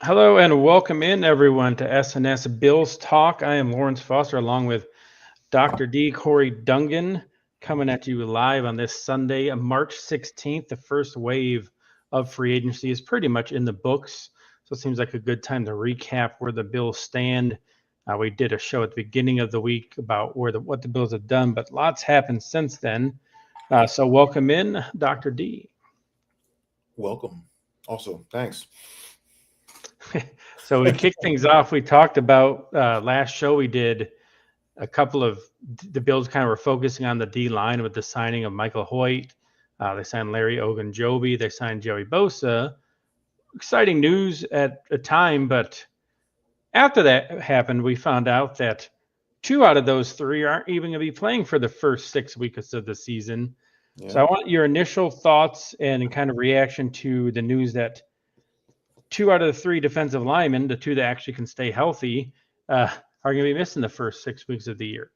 Hello and welcome in everyone to SNS Bills Talk. I am Lawrence Foster along with Dr. D. Corey Dungan coming at you live on this Sunday, March 16th. The first wave of free agency is pretty much in the books. So it seems like a good time to recap where the Bills stand. We did a show at the beginning of the week about what the Bills have done, but lots happened since then. So welcome in, Dr. D. Welcome. Also, thanks. So we kicked things off. We talked about last show we did a couple of the Bills kind of were focusing on the D line with the signing of Michael Hoyt. They signed Larry Ogunjobi. They signed Joey Bosa. Exciting news at the time, but after that happened, we found out that two out of those three aren't even going to be playing for the first 6 weeks of the season. Yeah. So I want your initial thoughts and kind of reaction to the news that two out of the three defensive linemen, the two that actually can stay healthy, are going to be missing the first 6 weeks of the year.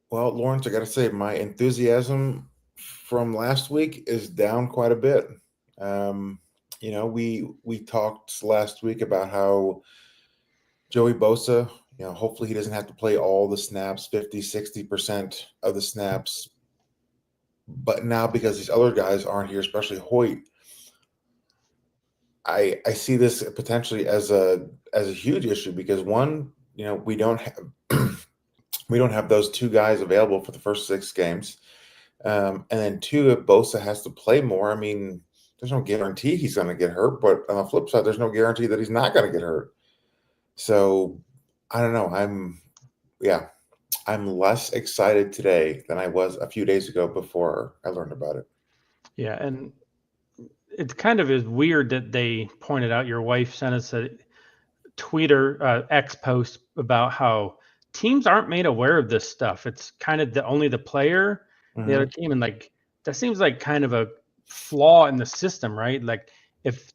Well, Lawrence, I got to say, my enthusiasm from last week is down quite a bit. We talked last week about how Joey Bosa, hopefully he doesn't have to play all the snaps, 50, 60% of the snaps. But now because these other guys aren't here, especially Hoyt, I see this potentially as a huge issue because one, we don't have those two guys available for the first 6 games, and then two, if Bosa has to play more, I mean, there's no guarantee he's going to get hurt. But on the flip side, there's no guarantee that he's not going to get hurt. So I don't know. I'm less excited today than I was a few days ago before I learned about it. Yeah, and it kind of is weird that they pointed out your wife sent us a Twitter X post about how teams aren't made aware of this stuff. It's kind of only the player, the other team, and like that seems like kind of a flaw in the system, right? Like if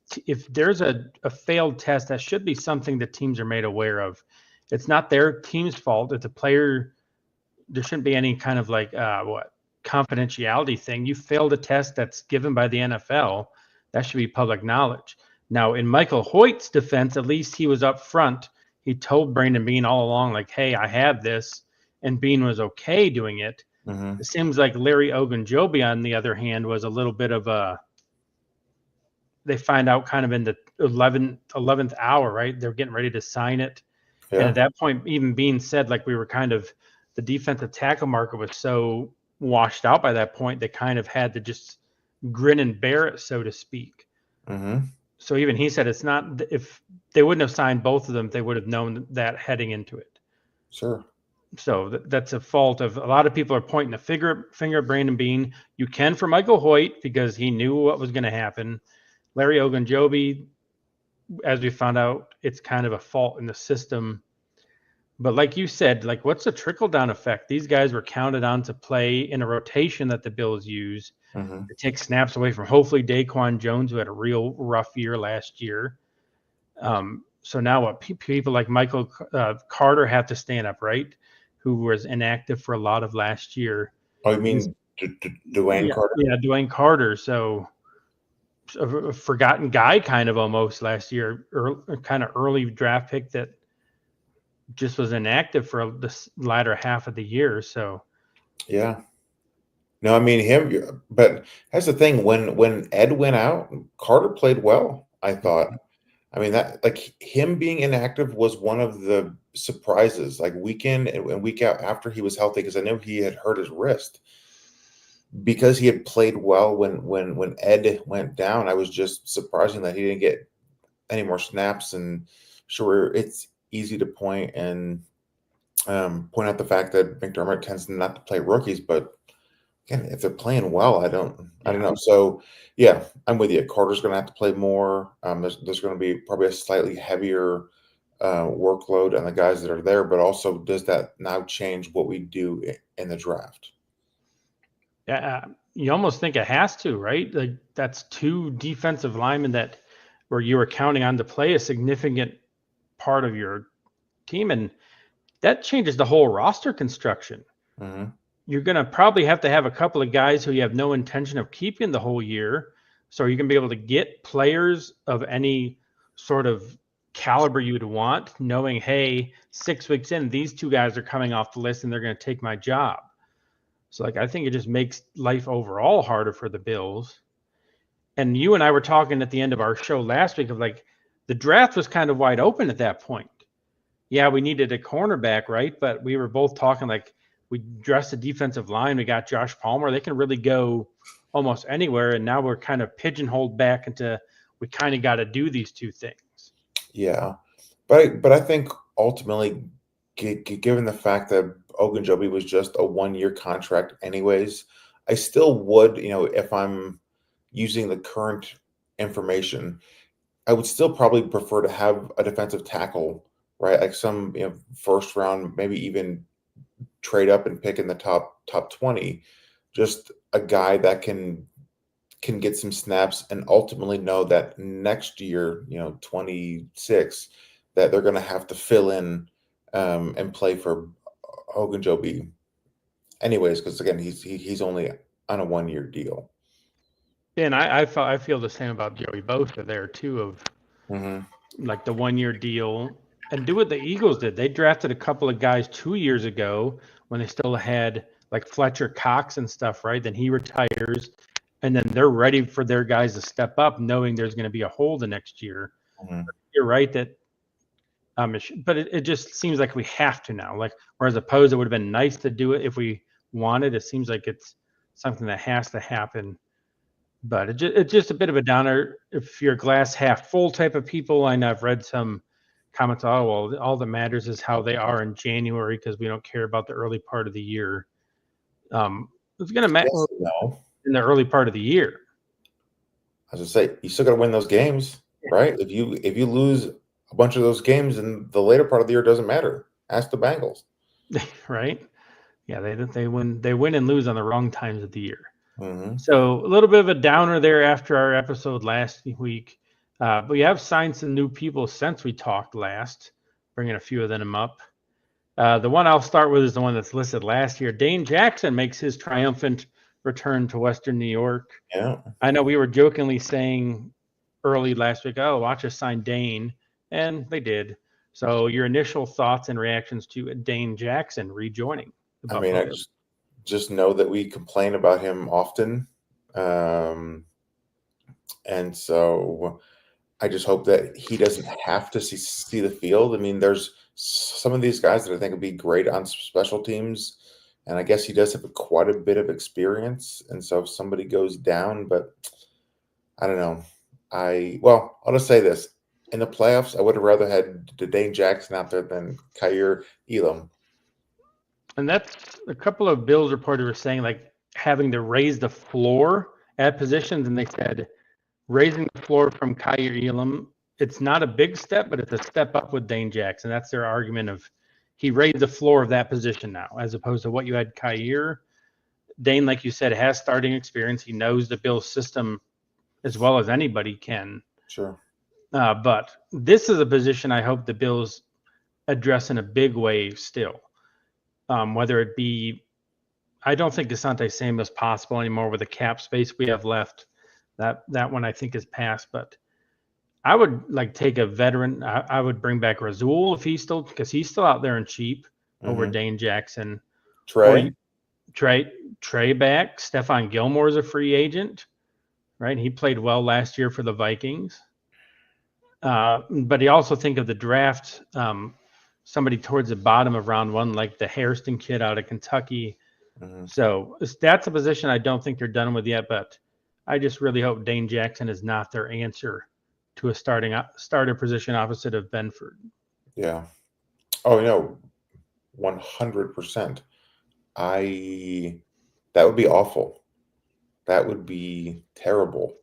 there's a failed test, that should be something that teams are made aware of. It's not their team's fault. It's a player. There shouldn't be any kind of like confidentiality thing. You failed a test that's given by the NFL. That should be public knowledge. Now, in Michael Hoyt's defense, at least he was up front. He told Brandon Beane all along, like, hey, I have this, and Beane was okay doing it. Mm-hmm. It seems like Larry Ogunjobi, on the other hand, was a little bit of they find out kind of in the 11th hour, right? They're getting ready to sign it. Yeah. And at that point, even Beane said, like, we were kind of, the defensive tackle market was so washed out by that point, they kind of had to just grin and bear it, so to speak. Mm-hmm. So even he said it's not, if they wouldn't have signed both of them, they would have known that heading into it. Sure. So that's a fault of a lot of people are pointing the finger at Brandon Beane. You can for Michael Hoyt because he knew what was going to happen. Larry Ogunjobi, as we found out, it's kind of a fault in the system. But like you said, like what's the trickle down effect? These guys were counted on to play in a rotation that the Bills use. Mm-hmm. To take snaps away from hopefully Daquan Jones, who had a real rough year last year. So now what people like Michael Carter have to stand up, right? Who was inactive for a lot of last year. Oh, you mean Dwayne Carter? Yeah, Dwayne Carter. So a forgotten guy kind of almost last year, kind of early draft pick that just was inactive for the latter half of the year. So yeah. No, I mean him, but that's the thing. When Ed went out, Carter played well, I thought. I mean, that like him being inactive was one of the surprises, like week in and week out after he was healthy, because I knew he had hurt his wrist. Because he had played well when Ed went down, I was just surprising that he didn't get any more snaps. And sure, it's easy to point out the fact that McDermott tends not to play rookies, but again, if they're playing well, I don't know. So yeah, I'm with you. Carter's going to have to play more. There's going to be probably a slightly heavier workload on the guys that are there, but also does that now change what we do in the draft? Yeah, you almost think it has to, right? Like that's two defensive linemen that where you were counting on to play a significant part of your team, and that changes the whole roster construction. Mm-hmm. You're going to probably have to have a couple of guys who you have no intention of keeping the whole year, so you can be able to get players of any sort of caliber you'd want, knowing, hey, 6 weeks in, these two guys are coming off the list and they're going to take my job. So, like, I think it just makes life overall harder for the Bills. And you and I were talking at the end of our show last week of like the draft was kind of wide open at that point. Yeah, we needed a cornerback, right? But we were both talking like we dressed a defensive line. We got Josh Palmer. They can really go almost anywhere. And now we're kind of pigeonholed back into we kind of got to do these two things. Yeah, but I think ultimately, given the fact that Ogunjobi was just a 1 year contract, anyways, I still would, if I'm using the current information, I would still probably prefer to have a defensive tackle, right? Like some, first round, maybe even trade up and pick in the top 20, just a guy that can get some snaps and ultimately know that next year, 26, that they're going to have to fill in and play for Ogunjobi anyways, because again, he's only on a 1 year deal. And I feel the same about Joey Bosa there too, of like the 1 year deal, and do what the Eagles did. They drafted a couple of guys 2 years ago when they still had like Fletcher Cox and stuff, right? Then he retires, and then they're ready for their guys to step up, knowing there's going to be a hole the next year. You're right that, but it just seems like we have to now. Like, whereas opposed, it would have been nice to do it if we wanted. It seems like it's something that has to happen. But it's just a bit of a downer if you're a glass half full type of people. I know I've read some comments, oh, well, all that matters is how they are in January because we don't care about the early part of the year. It's going to matter in the early part of the year. As I say, you still got to win those games, right? If you lose a bunch of those games, and the later part of the year doesn't matter. Ask the Bengals, right? Yeah, they win and lose on the wrong times of the year. Mm-hmm. So a little bit of a downer there after our episode last week. But we have signed some new people since we talked last, bringing a few of them up. The one I'll start with is the one that's listed last year. Dane Jackson makes his triumphant return to Western New York. Yeah. I know we were jokingly saying early last week, oh, watch us sign Dane, and they did. So your initial thoughts and reactions to Dane Jackson rejoining the Buffalo I mean, I just know that we complain about him often. And so I just hope that he doesn't have to see the field. I mean, there's some of these guys that I think would be great on special teams, and I guess he does have quite a bit of experience. And so if somebody goes down, but I don't know. I'll just say this. In the playoffs, I would have rather had Dane Jackson out there than Kaiir Elam. And that's a couple of Bills reporters were saying, like, having to raise the floor at positions, and they said raising the floor from Kaiir Elam, it's not a big step, but it's a step up with Dane Jackson. That's their argument of he raised the floor of that position now, as opposed to what you had Kaiir. Dane, like you said, has starting experience. He knows the Bills system as well as anybody can. Sure. But this is a position I hope the Bills address in a big way still. Whether it be, I don't think Asante Samuel is possible anymore with the cap space we have left. That one I think is past, but I would like take a veteran. I would bring back Rasul if he's still, because he's still out there and cheap over Dane Jackson. Trey back. Stephon Gilmore is a free agent, right? He played well last year for the Vikings. But you also think of the draft, somebody towards the bottom of round one, like the Hairston kid out of Kentucky. So that's a position I don't think they're done with yet, but I just really hope Dane Jackson is not their answer to a starter position opposite of Benford. Yeah. Oh, 100%. That would be awful. That would be terrible.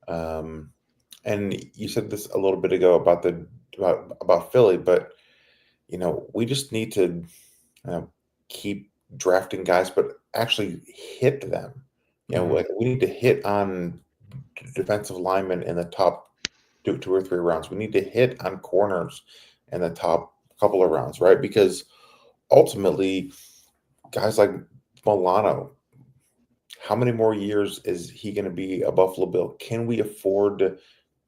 And you said this a little bit ago about Philly, but we just need to keep drafting guys, but actually hit them. We need to hit on defensive linemen in the top two or three rounds. We need to hit on corners in the top couple of rounds, right? Because ultimately, guys like Milano, how many more years is he going to be a Buffalo Bill? Can we afford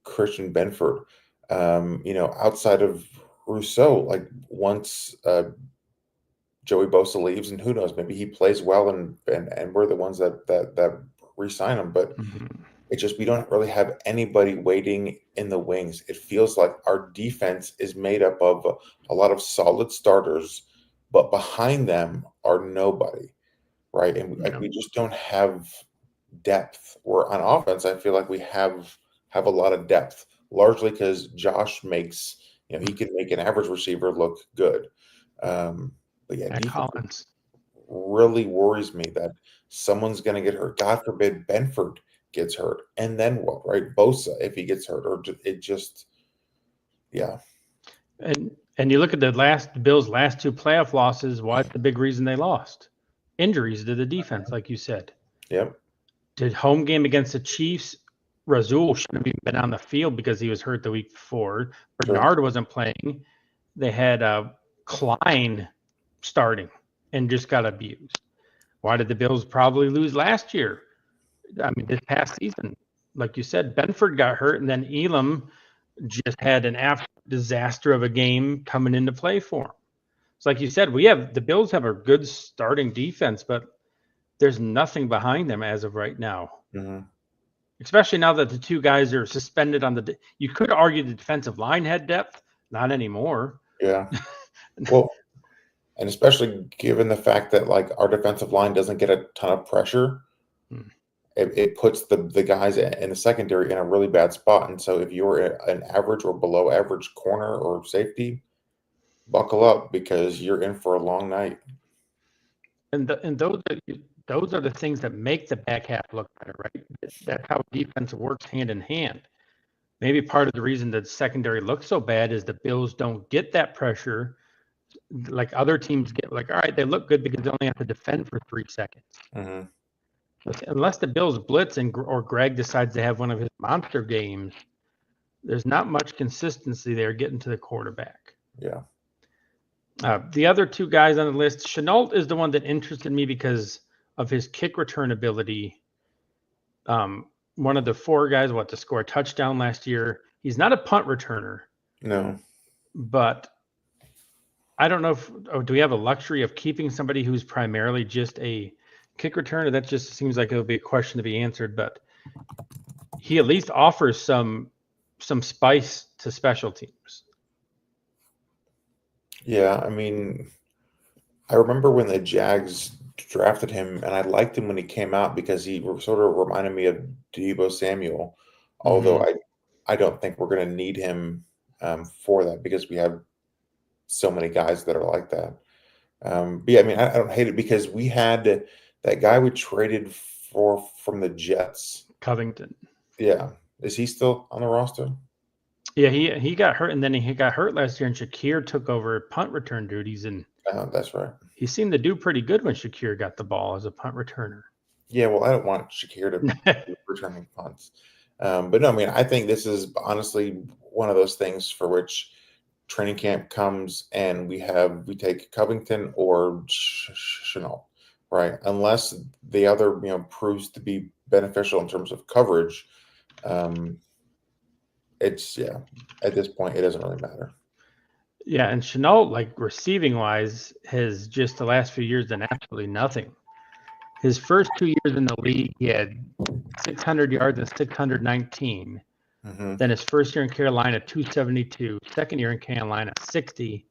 Christian Benford? Outside of Rousseau, like once Joey Bosa leaves, and who knows, maybe he plays well, and we're the ones that re-sign him. But Mhm. it's just we don't really have anybody waiting in the wings. It feels like our defense is made up of a lot of solid starters, but behind them are nobody, right? And like Yeah. we just don't have depth. Where on offense, I feel like we have a lot of depth, largely because Josh makes he can make an average receiver look good. But yeah, Matt defense Collins. really worries me that someone's going to get hurt. God forbid Benford gets hurt, and then what? Right, Bosa if he gets hurt, or it just yeah. And you look at the Bills' last two playoff losses. What's the big reason they lost? Injuries to the defense, like you said. Yep. The home game against the Chiefs, Razul shouldn't have even been on the field because he was hurt the week before. Sure. Bernard wasn't playing. They had Klein starting and just got abused. Why did the Bills probably lose last year? I mean, this past season, like you said, Benford got hurt, and then Elam just had an absolute disaster of a game coming into play for him. It's like you said, the Bills have a good starting defense, but there's nothing behind them as of right now. Hmm. Especially now that the two guys are suspended on you could argue the defensive line had depth, not anymore. Yeah. Well, and especially given the fact that like our defensive line doesn't get a ton of pressure, Hmm. it puts the guys in the secondary in a really bad spot. And so if you're an average or below average corner or safety, buckle up because you're in for a long night. And those are the things that make the back half look better, right? That's how defense works hand in hand. Maybe part of the reason that secondary looks so bad is the Bills don't get that pressure like other teams get. Like, all right, they look good because they only have to defend for 3 seconds. Hmm. Unless the Bills blitz or Greg decides to have one of his monster games, there's not much consistency there getting to the quarterback. Yeah. The other two guys on the list, Chenault is the one that interested me because of his kick return ability. One of the four guys, to score a touchdown last year. He's not a punt returner, No. but I don't know do we have a luxury of keeping somebody who's primarily just a kick returner? That just seems like it would be a question to be answered, but he at least offers some spice to special teams. Yeah. I mean, I remember when the Jags drafted him, and I liked him when he came out because he sort of reminded me of Deebo Samuel. Although Mm-hmm. I don't think we're going to need him for that because we have so many guys that are like that. But yeah, I mean, I don't hate it because we had that guy we traded for from the Jets. Covington. Yeah. Is he still on the roster? Yeah, he got hurt, and then he got hurt last year, and Shakir took over punt return duties, and That's right. he seemed to do pretty good when Shakir got the ball as a punt returner. Yeah, well, I don't want Shakir to be returning punts. But no, I mean, I think this is honestly one of those things for which training camp comes and we take Covington or Chenault, right? Unless the other, proves to be beneficial in terms of coverage. It's at this point, it doesn't really matter. Yeah, and Chenault, like receiving wise, has just the last few years done absolutely nothing. His first 2 years in the league, he had 600 yards and 619. Mm-hmm. Then his first year in Carolina, 272. Second year in Carolina, 60.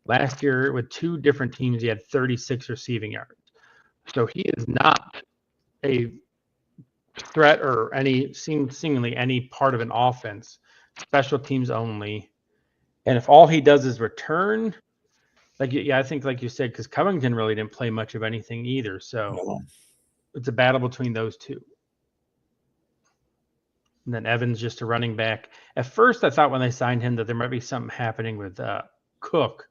Last year with two different teams, he had 36 receiving yards. So he is not a threat or seemingly any part of an offense. Special teams only. And if all he does is return, I think like you said, because Covington really didn't play much of anything either. So No. it's a battle between those two. And then Evans just a running back. At first, I thought when they signed him that there might be something happening with Cook,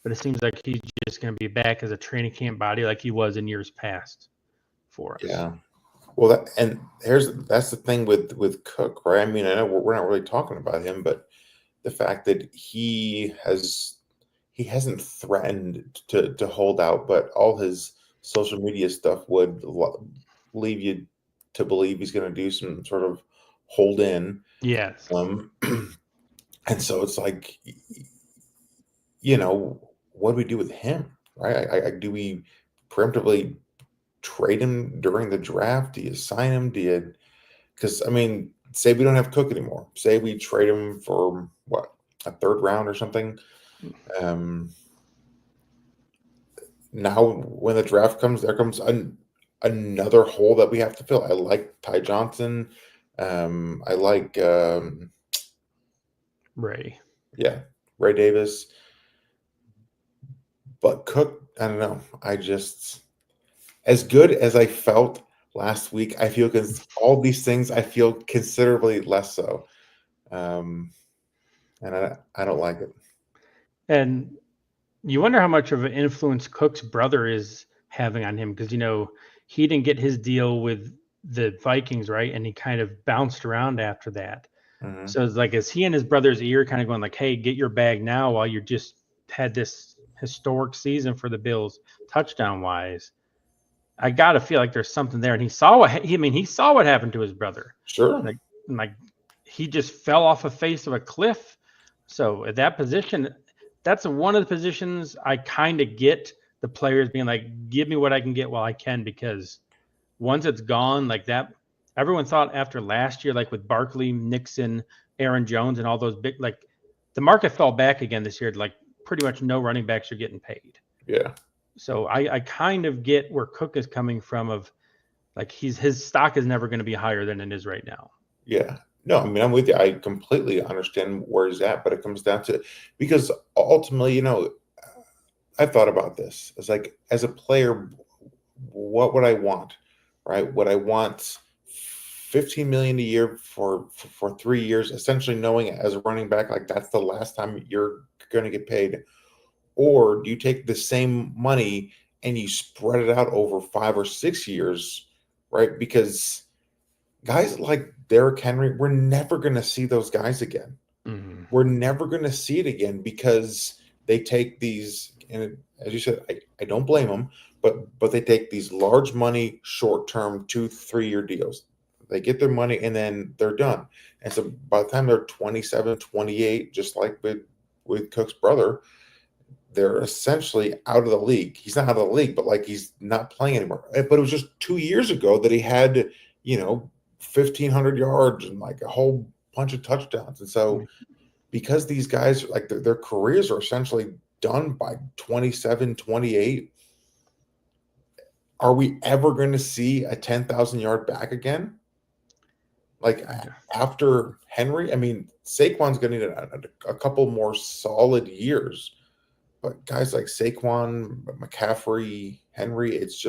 but it seems like he's just going to be back as a training camp body like he was in years past for us. Yeah. Well, that's the thing with Cook, right? I mean, I know we're not really talking about him, but the fact that he hasn't threatened to hold out, but all his social media stuff would leave you to believe he's going to do some sort of hold in. Yes. And so it's like, what do we do with him, right? Do we preemptively trade him during the draft? Do you sign him? Because I mean, say we don't have Cook anymore. Say we trade him for what, a third round or something. Um, Now when the draft comes, there comes another hole that we have to fill. I like Ty Johnson. I like Ray. yeah, Ray Davis. But Cook, I don't know. I just, as good as I felt last week, I feel all these things I feel considerably less so. And I don't like it. And you wonder how much of an influence Cook's brother is having on him, because he didn't get his deal with the Vikings, right? And he kind of bounced around after that. Mm-hmm. So it's like, is he in his brother's ear kind of going like, hey, get your bag now while you just had this historic season for the Bills touchdown wise? I got to feel like there's something there. And he saw what happened to his brother. Sure. Like he just fell off a face of a cliff. So at that position, that's one of the positions I kind of get the players being like, give me what I can get while I can, because once it's gone, like that, everyone thought after last year, like with Barkley, Nixon, Aaron Jones, and all those big, like the market fell back again this year. Like pretty much no running backs are getting paid. Yeah. So I kind of get where Cook is coming from, of like his stock is never going to be higher than it is right now. Yeah. No, I mean, I'm with you. I completely understand where he's at, but it comes down to, because ultimately, I've thought about this. It's like, as a player, what would I want, right? Would I want 15 million a year for 3 years, essentially knowing as a running back, like that's the last time you're going to get paid? Or do you take the same money and you spread it out over 5 or 6 years, right? Because guys like Derrick Henry, we're never going to see those guys again. Mm-hmm. We're never going to see it again, because they take these, and as you said, I don't blame them, but they take these large money, short term, 2-3 year deals. They get their money and then they're done. And so by the time they're 27, 28, just like with Cook's brother, they're essentially out of the league. He's not out of the league, but like he's not playing anymore. But it was just 2 years ago that he had, 1,500 yards and like a whole bunch of touchdowns. And so because these guys, like their careers are essentially done by 27, 28, are we ever going to see a 10,000 yard back again? Like after Henry? I mean, Saquon's going to need a couple more solid years. But guys like Saquon, McCaffrey, Henry, it's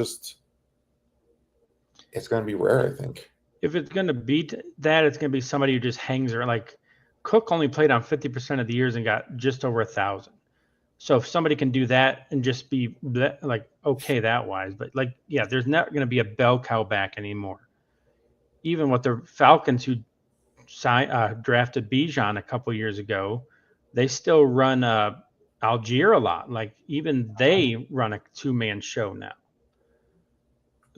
going to be rare, I think. If it's going to beat that, it's going to be somebody who just hangs around. Like Cook only played on 50% of the years and got just over 1,000. So if somebody can do that and just be like, okay, that wise, but like, yeah, there's not going to be a bell cow back anymore. Even with the Falcons, who drafted Bijan a couple years ago, they still run Algier a lot. Like even they run a 2-man show now.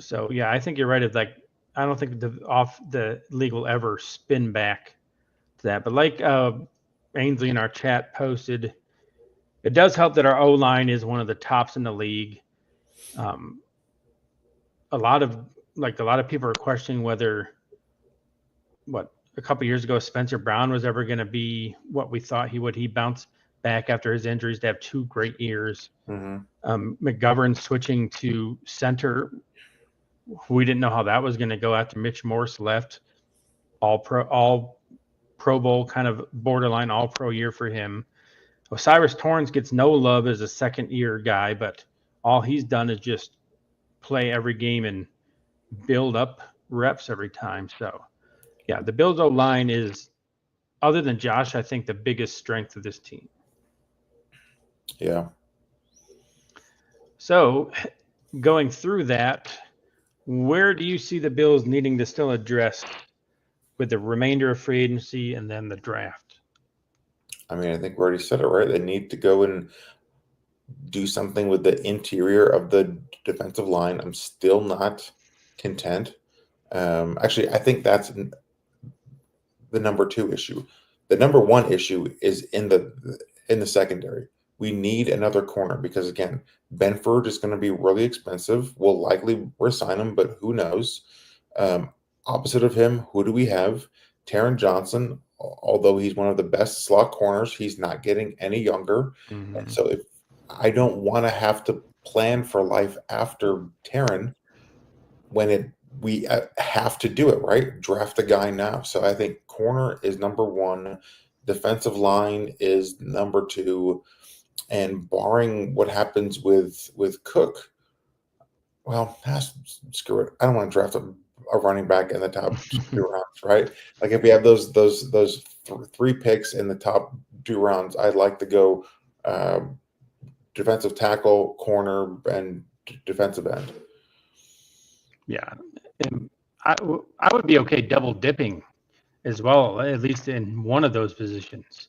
So yeah, I think you're right. It's like, I don't think the league will ever spin back to that. But like Ainsley in our chat posted, it does help that our O-line is one of the tops in the league. A lot of people are questioning whether a couple years ago Spencer Brown was ever going to be what we thought he would. He bounced back after his injuries to have 2 great years. Mm-hmm. McGovern switching to center. We didn't know how that was going to go after Mitch Morse left. All Pro Bowl, kind of borderline all pro year for him. O'Cyrus Torrence gets no love as a second-year guy, but all he's done is just play every game and build up reps every time. So, yeah, the Bills O-line is, other than Josh, I think the biggest strength of this team. Yeah. So, going through that, where do you see the Bills needing to still address with the remainder of free agency and then the draft? I mean, I think we already said it, right? They need to go and do something with the interior of the defensive line. I'm still not content. Actually, I think that's the number 2 issue. the number one issue is in the secondary. We need another corner because again, Benford is going to be really expensive. We'll likely resign him, but who knows? Opposite of him, who do we have? Taron Johnson, although he's one of the best slot corners, he's not getting any younger. Mm-hmm. And so if I don't want to have to plan for life after Taron when we have to do it, right? Draft a guy now. So I think corner is number one. Defensive line is number two. And barring what happens with Cook, well, screw it. I don't want to draft a running back in the top 2 rounds, right? Like if we have those 3 picks in the top 2 rounds, I'd like to go defensive tackle, corner, and defensive end. Yeah, and I would be okay double dipping as well, at least in one of those positions.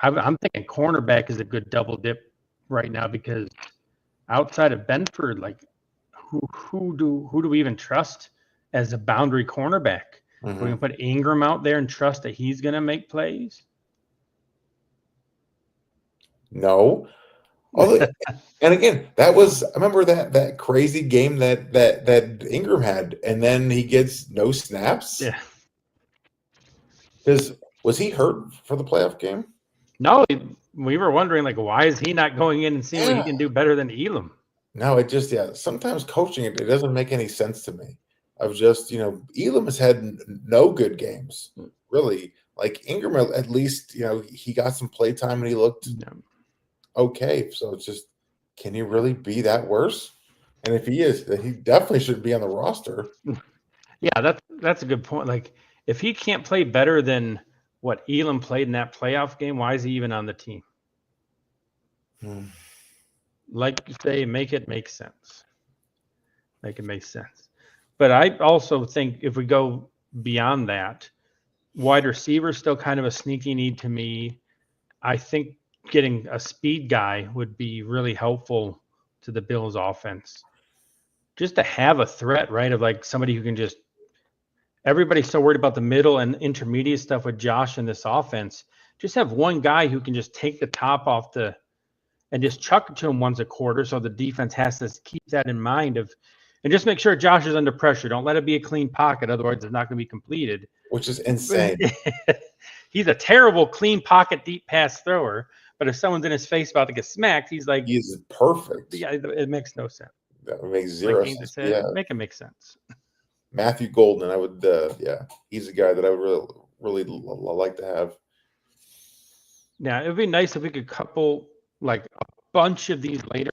I'm thinking cornerback is a good double dip right now because outside of Benford, like who do we even trust as a boundary cornerback? Mm-hmm. We're gonna put Ingram out there and trust that he's gonna make plays? No. Although, and again, that was, I remember that crazy game that Ingram had, and then he gets no snaps. Yeah. Was he hurt for the playoff game? No, we were wondering, like, why is he not going in and seeing what he can do better than Elam? No, it just, sometimes coaching, it doesn't make any sense to me. Of just, Elam has had no good games, really. Like Ingram, at least, he got some play time and he looked okay. So it's just, can he really be that worse? And if he is, then he definitely should be on the roster. Yeah, that's a good point. Like, if he can't play better than what Elam played in that playoff game, why is he even on the team? Like you say, make it make sense. Make it make sense. But I also think if we go beyond that, wide receiver is still kind of a sneaky need to me. I think getting a speed guy would be really helpful to the Bills offense. Just to have a threat, right? Of like somebody who can just, everybody's so worried about the middle and intermediate stuff with Josh in this offense. Just have one guy who can just take the top off and just chuck it to him once a quarter. So the defense has to keep that in mind and just make sure Josh is under pressure. Don't let it be a clean pocket. Otherwise it's not going to be completed. Which is insane. He's a terrible clean pocket deep pass thrower. But if someone's in his face about to get smacked, he's perfect. Yeah, it makes no sense. That makes zero sense. Make it make sense. Matthew Golden, I would, he's a guy that I would really like to have. Yeah, it would be nice if we could couple like a bunch of these later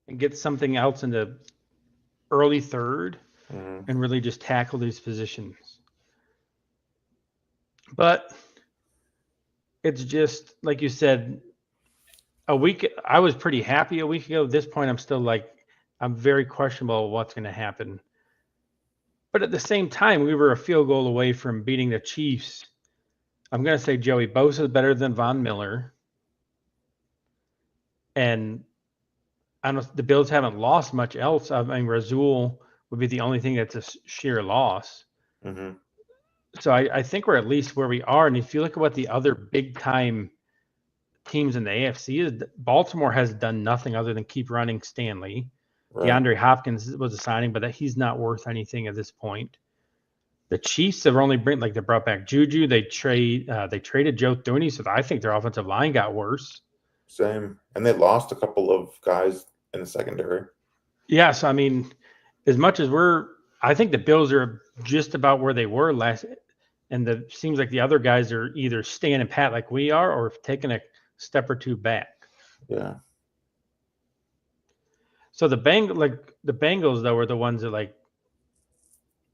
and get something else in the early third and really just tackle these positions. But it's just, like you said, I was pretty happy a week ago. At this point, I'm still I'm very questionable what's going to happen. But at the same time, we were a field goal away from beating the Chiefs. I'm going to say Joey Bosa is better than Von Miller. And I don't know, the Bills haven't lost much else. I mean, Rasul would be the only thing that's a sheer loss. Mm-hmm. So I think we're at least where we are. And if you look at what the other big-time teams in the AFC is, Baltimore has done nothing other than keep running Stanley. Right. DeAndre Hopkins was a signing, but he's not worth anything at this point. The Chiefs have only they brought back Juju. They traded Joe Thuney, so I think their offensive line got worse. Same. And they lost a couple of guys in the secondary. Yeah, so I mean, as much as I think the Bills are just about where they were last, and it seems like the other guys are either standing pat like we are or taking a step or two back. Yeah. So the Bengals though are the ones that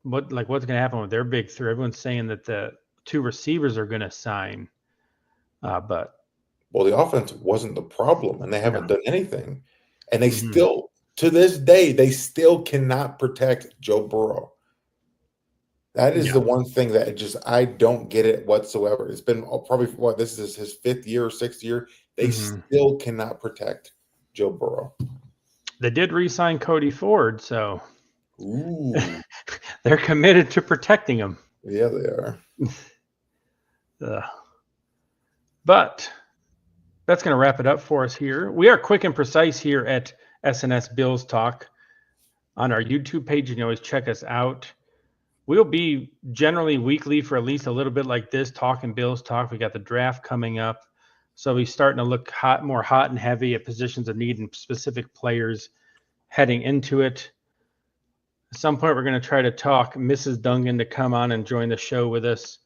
what's going to happen with their big three? Everyone's saying that the 2 receivers are going to sign, but the offense wasn't the problem, and they haven't done anything, and they still, to this day, they still cannot protect Joe Burrow. That is the one thing that I don't get it whatsoever. It's been probably this is his 5th year or 6th year. They still cannot protect Joe Burrow. They did re-sign Cody Ford, so they're committed to protecting him. Yeah, they are. But that's going to wrap it up for us here. We are quick and precise here at SNS Bills Talk on our YouTube page. You can always check us out. We'll be generally weekly for at least a little bit like this, talking Bills talk. We got the draft coming up. So we're starting to look more hot and heavy at positions of need and specific players heading into it. At some point, we're going to try to talk Mrs. Dungan to come on and join the show with us.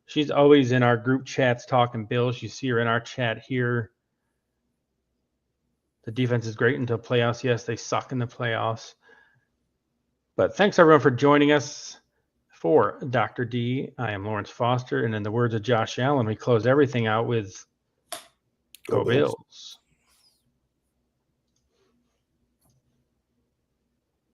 She's always in our group chats talking Bills. You see her in our chat here. The defense is great until playoffs. Yes, they suck in the playoffs. But thanks, everyone, for joining us. For Dr. D, I am Lawrence Foster. And in the words of Josh Allen, we close everything out with Go Bills.